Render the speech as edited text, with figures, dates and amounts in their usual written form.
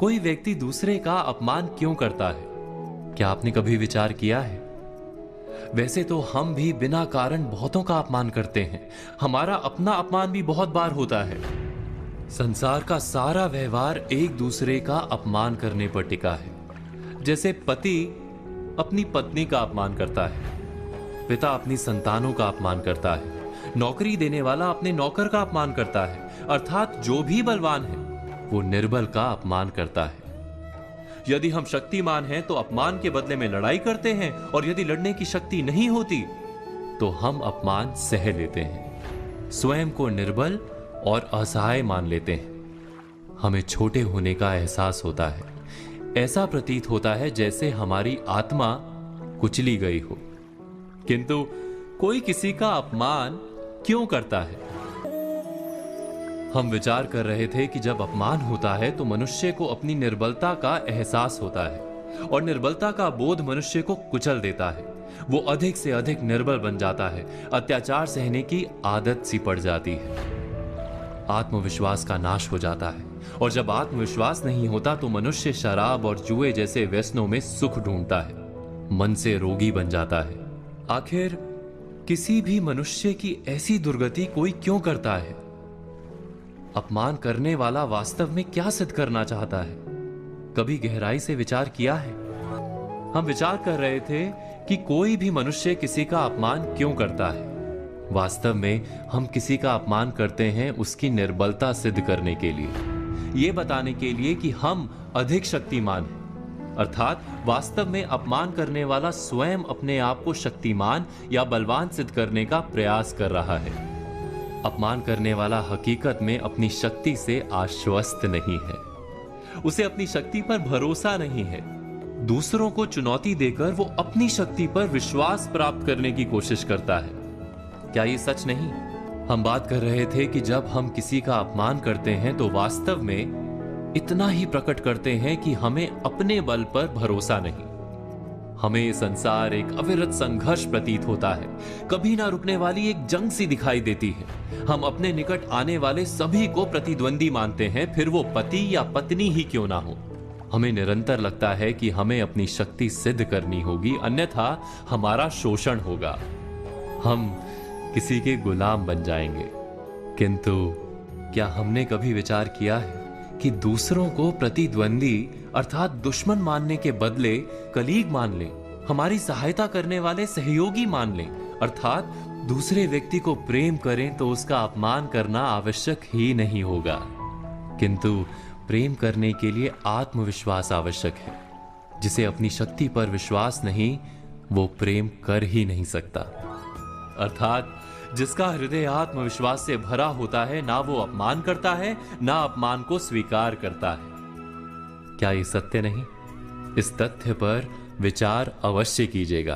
कोई व्यक्ति दूसरे का अपमान क्यों करता है? क्या आपने कभी विचार किया है? वैसे तो हम भी बिना कारण बहुतों का अपमान करते हैं। हमारा अपना अपमान भी बहुत बार होता है। संसार का सारा व्यवहार एक दूसरे का अपमान करने पर टिका है। जैसे पति अपनी पत्नी का अपमान करता है, पिता अपनी संतानों का अपमान करता है, नौकरी देने वाला अपने नौकर का अपमान करता है, अर्थात जो भी बलवान है वो निर्बल का अपमान करता है। यदि हम शक्तिमान हैं तो अपमान के बदले में लड़ाई करते हैं, और यदि लड़ने की शक्ति नहीं होती तो हम अपमान सह लेते हैं, स्वयं को निर्बल और असहाय मान लेते हैं। हमें छोटे होने का एहसास होता है। ऐसा प्रतीत होता है जैसे हमारी आत्मा कुचली गई हो। किंतु कोई किसी का अपमान क्यों करता है? हम विचार कर रहे थे कि जब अपमान होता है तो मनुष्य को अपनी निर्बलता का एहसास होता है, और निर्बलता का बोध मनुष्य को कुचल देता है। वो अधिक से अधिक निर्बल बन जाता है, अत्याचार सहने की आदत सी पड़ जाती है, आत्मविश्वास का नाश हो जाता है। और जब आत्मविश्वास नहीं होता तो मनुष्य शराब और जुए जैसे व्यसनों में सुख ढूंढता है, मन से रोगी बन जाता है। आखिर किसी भी मनुष्य की ऐसी दुर्गति कोई क्यों करता है? अपमान करने वाला वास्तव में क्या सिद्ध करना चाहता है? कभी गहराई से विचार किया है? हम विचार कर रहे थे कि कोई भी मनुष्य किसी का अपमान क्यों करता है। वास्तव में हम किसी का अपमान करते हैं उसकी निर्बलता सिद्ध करने के लिए, यह बताने के लिए कि हम अधिक शक्तिमान हैं। अर्थात वास्तव में अपमान करने वाला स्वयं अपने आप को शक्तिमान या बलवान सिद्ध करने का प्रयास कर रहा है। अपमान करने वाला हकीकत में अपनी शक्ति से आश्वस्त नहीं है, उसे अपनी शक्ति पर भरोसा नहीं है। दूसरों को चुनौती देकर वो अपनी शक्ति पर विश्वास प्राप्त करने की कोशिश करता है। क्या ये सच नहीं? हम बात कर रहे थे कि जब हम किसी का अपमान करते हैं तो वास्तव में इतना ही प्रकट करते हैं कि हमें अपने बल पर भरोसा नहीं। हमें ये संसार एक अविरत संघर्ष प्रतीत होता है, कभी ना रुकने वाली एक जंग सी दिखाई देती है। हम अपने निकट आने वाले सभी को प्रतिद्वंदी मानते हैं, फिर वो पति या पत्नी ही क्यों ना हो। हमें निरंतर लगता है कि हमें अपनी शक्ति सिद्ध करनी होगी, अन्यथा हमारा शोषण होगा, हम किसी के गुलाम बन जाएंगे। किंतु क्या हमने कभी विचार किया है कि दूसरों को प्रतिद्वंदी अर्थात दुश्मन मानने के बदले कलीग मान लें, हमारी सहायता करने वाले सहयोगी मान लें, अर्थात दूसरे व्यक्ति को प्रेम करें तो उसका अपमान करना आवश्यक ही नहीं होगा। किंतु प्रेम करने के लिए आत्मविश्वास आवश्यक है। जिसे अपनी शक्ति पर विश्वास नहीं, वो प्रेम कर ही नहीं सकता। अर्थात जिसका हृदय आत्मविश्वास से भरा होता है, ना वो अपमान करता है, ना अपमान को स्वीकार करता है। क्या ये सत्य नहीं? इस तथ्य पर विचार अवश्य कीजिएगा।